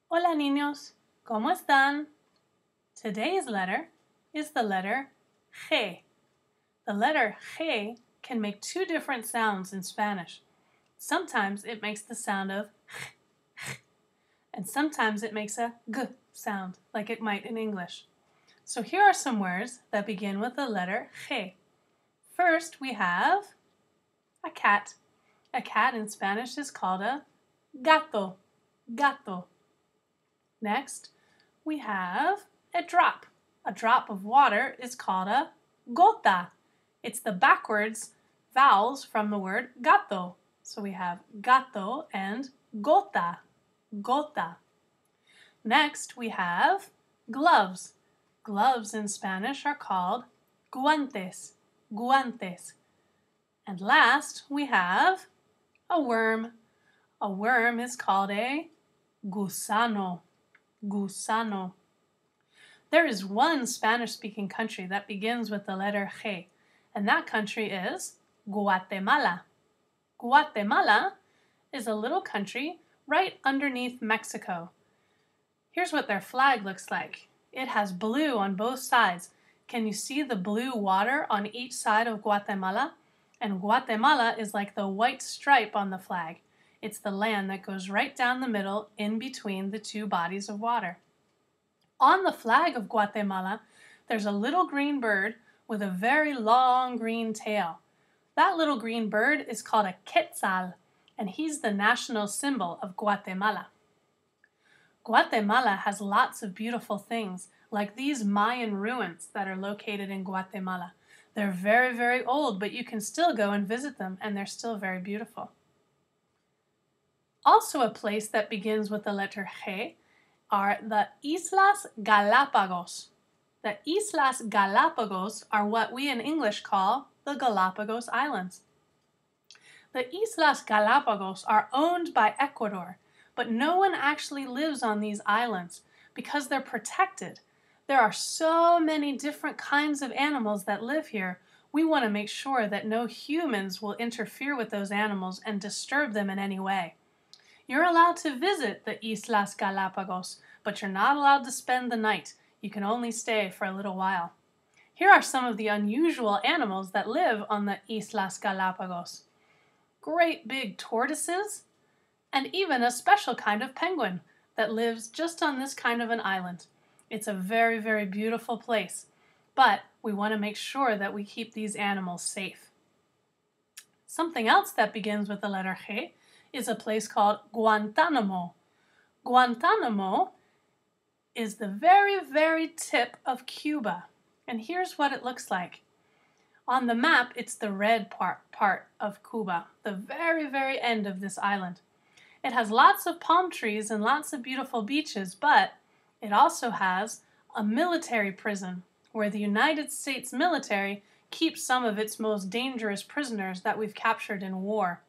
Hola niños, ¿cómo están? Today's letter is the letter G. The letter G can make two different sounds in Spanish. Sometimes it makes the sound of and sometimes it makes a g sound like it might in English. So here are some words that begin with the letter G. First we have a cat. A cat in Spanish is called a gato. Gato. Next, we have a drop. A drop of water is called a gota. It's the backwards vowels from the word gato. So we have gato and gota. Gota. Next, we have gloves. Gloves in Spanish are called guantes. Guantes. And last, we have a worm. A worm is called a gusano. Gusano. There is one Spanish-speaking country that begins with the letter G, and that country is Guatemala. Guatemala is a little country right underneath Mexico. Here's what their flag looks like. It has blue on both sides. Can you see the blue water on each side of Guatemala? And Guatemala is like the white stripe on the flag. It's the land that goes right down the middle in between the two bodies of water. On the flag of Guatemala, there's a little green bird with a very long green tail. That little green bird is called a quetzal, and he's the national symbol of Guatemala. Guatemala has lots of beautiful things, like these Mayan ruins that are located in Guatemala. They're very, very old, but you can still go and visit them, and they're still very beautiful. Also a place that begins with the letter G are the Islas Galapagos. The Islas Galapagos are what we in English call the Galapagos Islands. The Islas Galapagos are owned by Ecuador, but no one actually lives on these islands because they're protected. There are so many different kinds of animals that live here. We want to make sure that no humans will interfere with those animals and disturb them in any way. You're allowed to visit the Islas Galapagos, but you're not allowed to spend the night. You can only stay for a little while. Here are some of the unusual animals that live on the Islas Galapagos. Great big tortoises, and even a special kind of penguin that lives just on this kind of an island. It's a very, very beautiful place, but we want to make sure that we keep these animals safe. Something else that begins with the letter G is a place called Guantanamo. Guantanamo is the very, very tip of Cuba. And here's what it looks like. On the map, it's the red part of Cuba, the very, very end of this island. It has lots of palm trees and lots of beautiful beaches, but it also has a military prison where the United States military keeps some of its most dangerous prisoners that we've captured in war.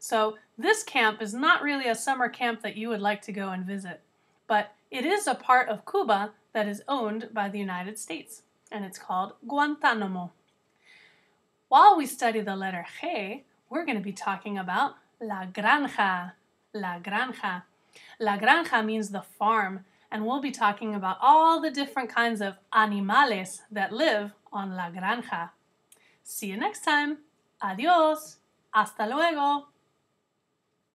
So this camp is not really a summer camp that you would like to go and visit, but it is a part of Cuba that is owned by the United States, and it's called Guantanamo. While we study the letter G, we're going to be talking about la granja. La granja. La granja means the farm, and we'll be talking about all the different kinds of animales that live on la granja. See you next time. Adiós. Hasta luego.